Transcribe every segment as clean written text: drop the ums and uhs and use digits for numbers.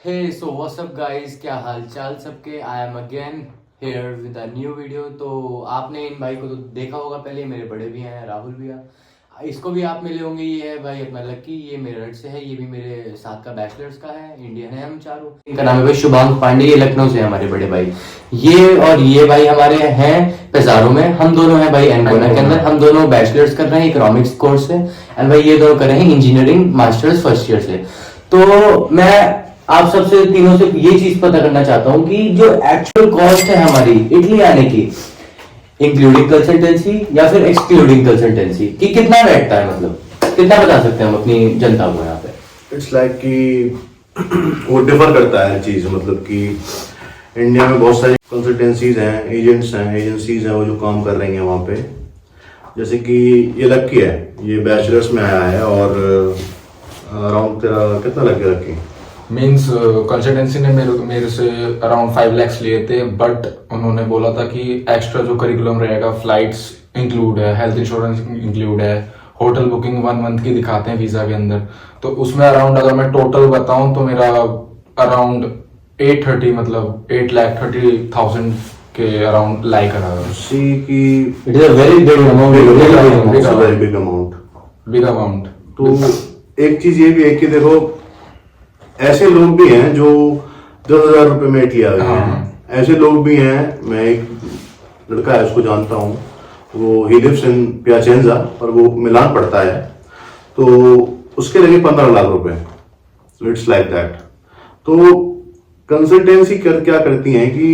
हे so what's up guys, क्या हाल चाल सबके। I am again here with a new video. तो आपने इन भाई को तो देखा होगा पहले, मेरे बड़े भी हैं, राहुल भैया। इसको भी आप मिले होंगे। ये है भाई अपना लक्की, ये मेरठ से है, ये भी मेरे साथ का बैचलर्स का है, इंडियन है हम चारों। इनका नाम है भाई शुभांग पांडे, ये लखनऊ से है हमारे बड़े भाई। ये भाई हमारे हैं पेजारो में। हम दोनों हैं भाई एनकोना के अंदर। हम दोनों बैचलर्स कर रहे हैं इकोनॉमिक्स कोर्स से, एंड भाई ये दोनों कर रहे हैं इंजीनियरिंग मास्टर्स फर्स्ट ईयर से। तो मैं आप सबसे तीनों से ये चीज पता करना चाहता हूँ कि जो एक्चुअल कॉस्ट है हमारी इटली आने की, इंक्लूडिंग कंसल्टेंसी या फिर एक्सक्लूडिंग कंसल्टेंसी, कि कितना बैठता है, मतलब कितना बता सकते हैं हम अपनी जनता को यहाँ पे। इट्स लाइक कि वो डिफर करता है चीज, मतलब कि इंडिया में बहुत सारी कंसल्टेंसीज हैं, एजेंट्स हैं, एजेंसीज हैं वो जो काम कर रही हैं वहाँ पे। जैसे कि ये लक्की है, ये बैचलर्स में आया है और अराउंड तेरा कितना लग गया लक्की? मीन्स कंसल्टेंसी ने मेरे से अराउंड 5 lakhs लिए थे, बट उन्होंने बोला था कि एक्स्ट्रा जो करिकुलम रहेगा, फ्लाइट्स इंक्लूड है, हेल्थ इंश्योरेंस इंक्लूड है, होटल बुकिंग 1 month की दिखाते हैं वीजा के अंदर। तो उसमें अराउंड अगर मैं टोटल बताऊं तो मेरा अराउंड 830 मतलब 8,30,000 के अराउंड लाई करा है। सी की it is a very big amount, very big amount, big amount. तो एक चीज ये भी है कि देखो ऐसे लोग भी हैं जो 10,000 रुपए में किया हुए हैं, ऐसे लोग भी हैं। मैं एक लड़का है उसको जानता हूँ, वो ही लिव्स इन पियाचेंजा और वो मिलान पढ़ता है, तो उसके लगे 15 लाख रुपए। So it's like that. तो कंसल्टेंसी क्या करती हैं कि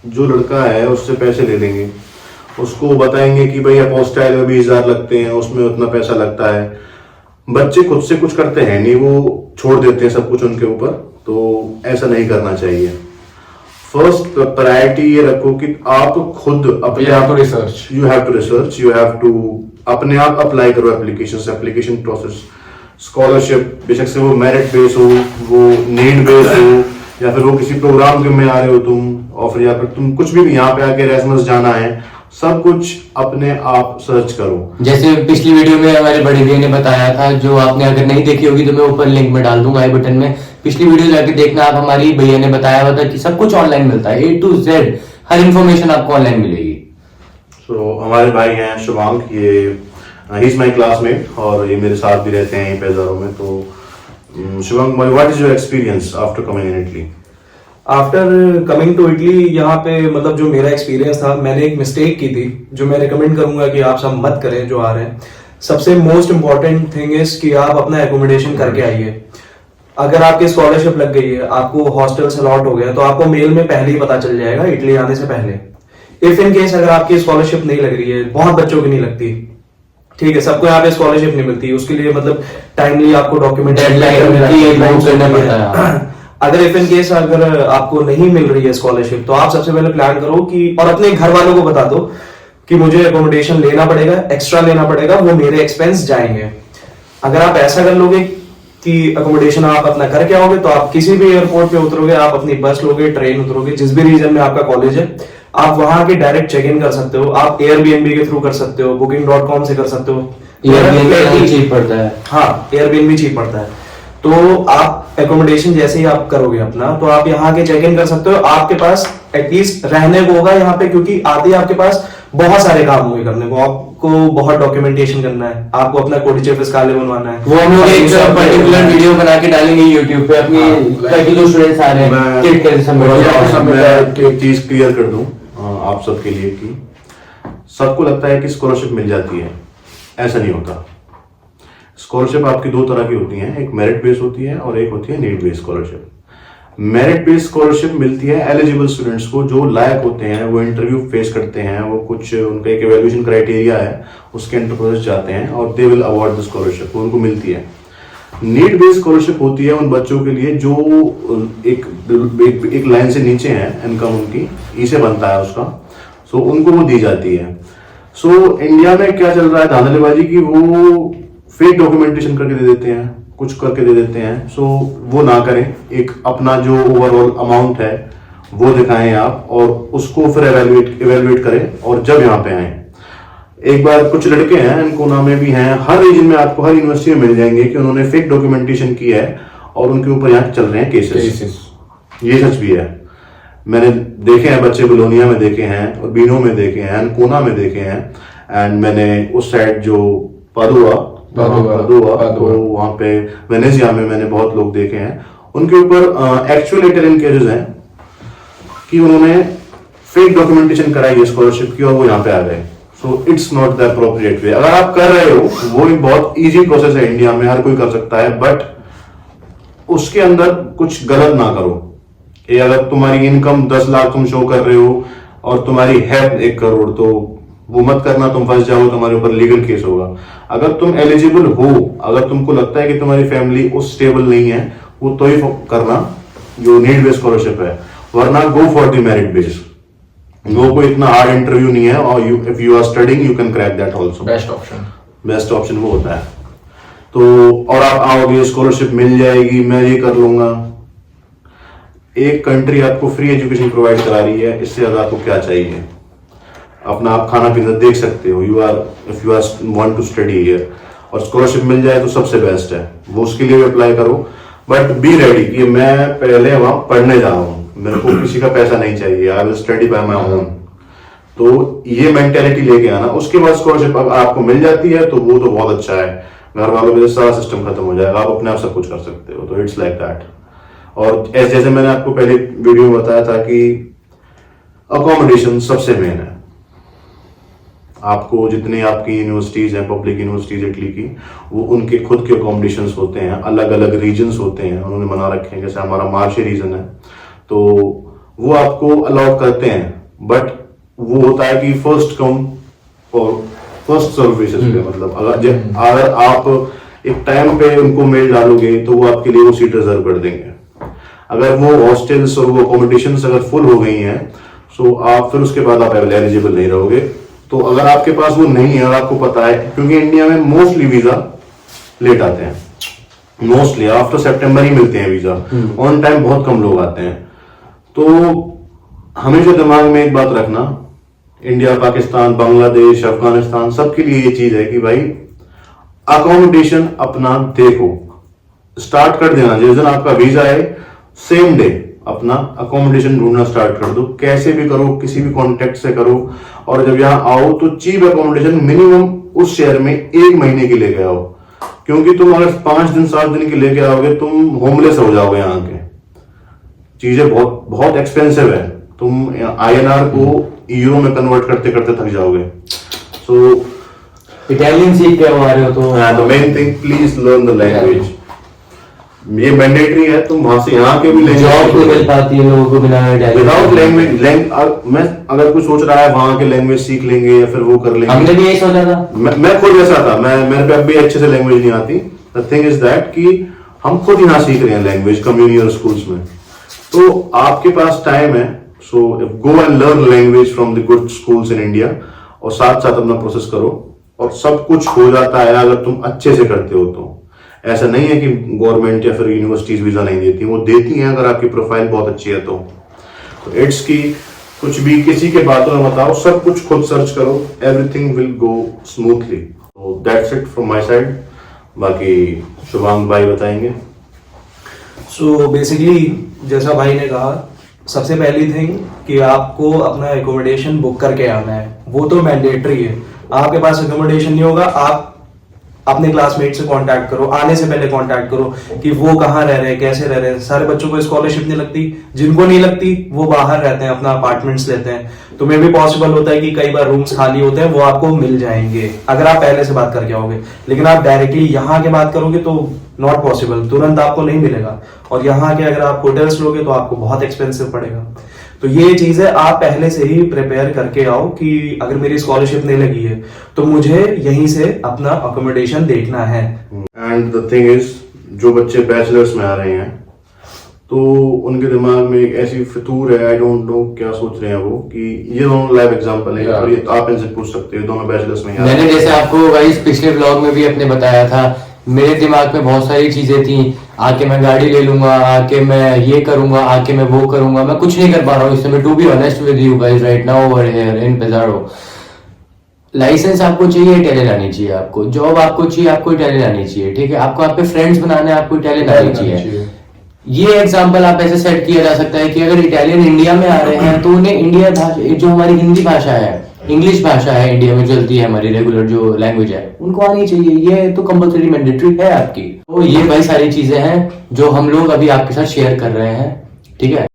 जो लड़का है उससे पैसे ले लेंगे, उसको बताएंगे कि भाई अपोस्टाइल में 20,000 लगते हैं, उसमें उतना पैसा लगता है। बच्चे खुद से कुछ करते हैं नहीं, वो छोड़ देते हैं सब कुछ उनके ऊपर। तो ऐसा नहीं करना चाहिए। फर्स्ट प्रायोरिटी ये रखो कि आप खुद अपने आप research, you have to research, you have to अपने आप अप्लाई करो एप्लीकेशन प्रोसेस। स्कॉलरशिप बेशक से वो मेरिट बेस हो, वो नीड बेस हो, या फिर वो किसी प्रोग्राम में आ रहे हो तुम, और फिर या फिर तुम कुछ भी यहाँ पे आके एरास्मस जाना है, सब कुछ अपने आप सर्च करो। जैसे पिछली वीडियो में हमारे बड़े भैया ने बताया था, जो आपने अगर नहीं देखी होगी तो मैं ऊपर लिंक में डाल दूंगा आई बटन में, पिछली वीडियो जाके देखना आप। हमारी भैया ने बताया हुआ था कि सब कुछ ऑनलाइन मिलता है, A to Z her information आपको ऑनलाइन मिलेगी। सो हमारे भाई हैं शुभांग, ये ही इज माय क्लासमेट और ये मेरे साथ भी रहते हैं यहीं पे हजारों में। तो Shubhang, what is your experience after coming in Italy? After coming to Italy, यहाँ पे मतलब जो मेरा एक्सपीरियंस था, मैंने एक मिस्टेक की थी जो मैं रिकमेंड करूंगा कि आप सब मत करें जो आ रहे हैं। सबसे मोस्ट इंपॉर्टेंट थिंग इज कि आप अपना एकोमोडेशन करके आइए। अगर आपकी स्कॉलरशिप लग गई है, आपको हॉस्टल से अलॉट हो गया, तो आपको मेल में पहले ही पता चल जाएगा इटली आने से पहले। इफ इन केस अगर आपकी स्कॉलरशिप नहीं लग रही है, बहुत बच्चों की नहीं लगती, ठीक है, सबको यहाँ पे स्कॉलरशिप नहीं मिलती, उसके लिए मतलब टाइमली आपको डॉक्यूमेंट अगर इफ इन केस अगर आपको नहीं मिल रही है स्कॉलरशिप, तो आप सबसे पहले प्लान करो कि, और अपने घर वालों को बता दो कि मुझे एकोमोडेशन लेना पड़ेगा, एक्स्ट्रा लेना पड़ेगा, वो मेरे एक्सपेंस जाएंगे। अगर आप ऐसा कर लोगे कि एकोमोडेशन आप अपना करके आओगे, तो आप किसी भी एयरपोर्ट पे उतरोगे, आप अपनी बस लोगे, ट्रेन उतरोगे, जिस भी रीजन में आपका कॉलेज है, आप वहां के डायरेक्ट चेक इन कर सकते हो। आप एयरबीएनबी के थ्रू कर सकते हो, booking.com से कर सकते हो। एयरबीएनबी चीप पड़ता है। हाँ, एयरबीएनबी चीप पड़ता है। तो आप एकोमोडेशन जैसे ही आप करोगे अपना, तो आप यहाँ के चेक इन कर सकते हो। आपके पास एटलीस्ट रहने को होगा यहाँ पे, क्योंकि आते ही आपके पास बहुत सारे काम होंगे करने को। आपको बहुत डॉक्यूमेंटेशन करना है, आपको अपना कोडिचे फिस्काले बनवाना है। वो हम लोग एक पर्टिकुलर वीडियो बना के डालेंगे YouTube पे अपनी, ताकि जो स्टूडेंट्स आ रहे हैं एक चीज क्लियर कर दूं आप सबके लिए कि सबको लगता है कि स्कॉलरशिप मिल जाती है, ऐसा नहीं होता। स्कॉलरशिप आपकी 2 तरह की होती है, एक मेरिट बेस होती है और एक होती है need based scholarship. Merit based scholarship मिलती है एलिजिबल स्टूडेंट्स को, जो लायक होते हैं, वो इंटरव्यू फेस करते हैं, वो कुछ उनका एक एवेल्यूएशन क्राइटेरिया है, उसके अंडर प्रोसेस जाते हैं और they will award the scholarship, उनको मिलती है। नीड बेस्ड स्कॉलरशिप होती है उन बच्चों के लिए जो एक लाइन से नीचे है, इनकम उनकी ई से बनता है उसका, सो उनको वो दी जाती है। सो इंडिया में क्या चल रहा है धांधलेबाजी की, वो फेक डॉक्यूमेंटेशन करके दे देते हैं, कुछ करके दे देते हैं। सो वो ना करें, एक अपना जो ओवरऑल अमाउंट है वो दिखाएं आप, और उसको फिर एवेल्युएट करें, और जब यहाँ पे आए। एक बार कुछ लड़के हैं, इनको नामे भी हैं, हर रीजन में आपको हर यूनिवर्सिटी में मिल जाएंगे कि उन्होंने फेक डॉक्यूमेंटेशन की है और उनके ऊपर यहाँ चल रहे हैं केसेस। केसेस ये सच भी है। मैंने देखे हैं बच्चे, बोलोनिया में देखे हैं, और बीनो में देखे हैं, अनकोना में देखे हैं, एंड मैंने उस साइड जो पादुआ तो वहाँ पे वेनेजिया में मैंने बहुत लोग देखे हैं। उनके ऊपर एक्चुअल इटालियन केसेस हैं कि उन्होंने फेक डॉक्यूमेंटेशन कराई है स्कॉलरशिप की और वो यहाँ पे आ गए। So it's not the appropriate way. अगर आप कर रहे हो, वो एक बहुत इजी प्रोसेस है, इंडिया में हर कोई कर सकता है, बट उसके अंदर कुछ गलत ना करो। ये अगर तुम्हारी इनकम 10 लाख तुम शो कर रहे हो और तुम्हारी है 1 करोड़, तो वो मत करना, तुम फंस जाओ, तुम्हारे ऊपर लीगल केस होगा। अगर तुम एलिजिबल हो, अगर तुमको लगता है कि तुम्हारी फैमिली उस स्टेबल नहीं है, वो तो ही करना जो नीड बेस्ड स्कॉलरशिप है, वरना go for the merit based. वो कोई इतना हार्ड इंटरव्यू नहीं है, और if you are studying you can crack that also. Best option वो होता है। तो और आप आओगे, स्कॉलरशिप मिल जाएगी, मैं ये कर लूंगा। एक कंट्री आपको फ्री एजुकेशन प्रोवाइड करा रही है, इससे ज्यादा आपको क्या चाहिए? अपना आप खाना पीना देख सकते हो। If you are want to study here, और स्कॉलरशिप मिल जाए तो सबसे बेस्ट है, वो उसके लिए भी अप्लाई करो। बट बी रेडी कि मैं पहले वहां पढ़ने जा रहा हूँ, मेरे को किसी का पैसा नहीं चाहिए, I will study bye my own. तो ये मेंटेलिटी लेके आना। उसके बाद स्कॉलरशिप आपको मिल जाती है तो वो तो बहुत अच्छा है, घर वालों के सारा सिस्टम खत्म हो जाएगा, आप अपने आप सब कुछ कर सकते हो। तो इट्स लाइक दैट। और जैसे मैंने आपको पहले वीडियो में बताया था कि अकोमोडेशन सबसे मेन है। आपको जितनी आपकी यूनिवर्सिटीज हैं, पब्लिक यूनिवर्सिटीज इटली की, वो उनके खुद के अकोमोडेशंस होते हैं, अलग अलग रीजन्स होते हैं, उन्होंने बना रखे हैं। जैसे हमारा मार्शे रीजन है तो वो आपको अलाउ करते हैं, बट वो होता है कि फर्स्ट कम और फर्स्ट सर्व बेसिस पे। मतलब अगर आप एक टाइम पे उनको मेल डालोगे तो वो आपके लिए वो सीट रिजर्व कर देंगे। अगर वो हॉस्टल्स और वो अकोमोडेशंस अगर फुल हो गई हैं, सो आप फिर उसके बाद आप एलिजिबल नहीं रहोगे। तो अगर आपके पास वो नहीं है और आपको पता है, क्योंकि इंडिया में मोस्टली वीजा लेट आते हैं, मोस्टली आफ्टर सितंबर ही मिलते हैं वीजा, ऑन टाइम बहुत कम लोग आते हैं। तो हमेशा दिमाग में एक बात रखना, इंडिया, पाकिस्तान, बांग्लादेश, अफगानिस्तान, सबके लिए ये चीज है कि भाई अकोमोडेशन अपना देखो, स्टार्ट कर देना। जिस दिन आपका वीजा है सेम डे अपना अकोमोडेशन ढूंढना स्टार्ट कर दो, कैसे भी करो, किसी भी कॉन्टेक्ट से करो। और जब यहाँ आओ तो चीप अकोमोडेशन मिनिमम उस शहर में 1 महीने के लेके आओ, क्योंकि तुम अगर 5 दिन 7 दिन के लेके आओगे तुम होमलेस हो जाओगे। यहाँ के चीजें बहुत बहुत एक्सपेंसिव है, तुम INR को यूरो में कन्वर्ट करते करते थक जाओगे। सो इटालियन सीख के आ रहे हो तो main thing, please learn the language. ये मैंडेटरी है, तुम वहां से यहाँ के भी जॉब नहीं मिल पाती है लोगों को बिना विदाउट लैंग्वेज। मैं अगर कुछ सोच रहा है वहां के लैंग्वेज सीख लेंगे या फिर वो कर लेंगे, हमने भी यही सोचा था। मैं खुद ऐसा था, मेरे पे अब भी अच्छे से लैंग्वेज नहीं आती। द थिंग इज दैट कि हम खुद यहाँ सीख रहे हैं लैंग्वेज कम्युनिटी और स्कूल्स में, तो आपके पास टाइम है। So go and learn language from the good schools in India, और साथ साथ अपना प्रोसेस करो, और सब कुछ हो जाता है अगर तुम अच्छे से करते हो। तो ऐसा नहीं है कि गवर्नमेंट या फिर यूनिवर्सिटीज वीजा नहीं देती, वो देती हैं अगर आपकी प्रोफाइल बहुत अच्छी है तो इट्स की कुछ भी किसी के बातों में बताओ, सब कुछ खुद सर्च करो, एवरीथिंग विल गो स्मूथली। तो that's it from my side. बाकी शुभांग भाई बताएंगे। सो बेसिकली जैसा भाई ने कहा, सबसे पहली थिंग कि आपको अपना एकोमोडेशन बुक करके आना है, वो तो मैंडेटरी है। आपके पास एकोमोडेशन नहीं होगा, आप अपने क्लासमेट से कांटेक्ट करो, आने से पहले कांटेक्ट करो कि वो कहाँ रह रहे हैं, कैसे रह रहे हैं। सारे बच्चों को स्कॉलरशिप नहीं लगती, जिनको नहीं लगती वो बाहर रहते हैं, अपना अपार्टमेंट्स लेते हैं। तो मे भी पॉसिबल होता है कि कई बार रूम्स खाली होते हैं, वो आपको मिल जाएंगे अगर आप पहले से बात करके आओगे। लेकिन आप डायरेक्टली यहाँ के बात करोगे तो नॉट पॉसिबल, तुरंत आपको नहीं मिलेगा। और यहाँ के अगर आप होटल्स लोगे तो आपको बहुत एक्सपेंसिव पड़ेगा। तो ये चीज है, आप पहले से ही प्रिपेयर करके आओ कि अगर मेरी स्कॉलरशिप नहीं लगी है तो मुझे यहीं से अपना अकोमोडेशन देखना है। एंड द थिंग इज, जो बच्चे बैचलर्स में आ रहे हैं तो उनके दिमाग में एक ऐसी फितूर है, आई डोंट नो क्या सोच रहे हैं वो, कि ये दोनों लाइव एग्जांपल है और ये आप इनसे पूछ सकते हो, दोनों बैचलर्स में। मैंने जैसे आपको गाइस पिछले व्लॉग में भी अपने बताया था, मेरे दिमाग में बहुत सारी चीजें थी, आके मैं गाड़ी ले लूंगा, आके मैं ये करूंगा, आके मैं वो करूंगा। मैं कुछ नहीं कर पा रहा हूँ इस समय, to be honest with you guys right now over here in Pesaro. Licence आपको चाहिए, इटालियन आनी चाहिए आपको, जॉब आपको चाहिए, आपको इटालियन आनी चाहिए, ठीक है। आपको आप पे फ्रेंड्स बनाने, आपको इटालियन आनी चाहिए। ये एग्जाम्पल आप ऐसे सेट किया जा सकता है कि अगर इटालियन इंडिया में आ रहे हैं तो उन्हें इंडिया भाषा, जो हमारी हिंदी भाषा है, इंग्लिश भाषा है, इंडिया में चलती है हमारी रेगुलर जो लैंग्वेज है, उनको आनी चाहिए। ये तो कंपलसरी मैंडेटरी है आपकी। तो ये भाई सारी चीजें हैं जो हम लोग अभी आपके साथ शेयर कर रहे हैं, ठीक है।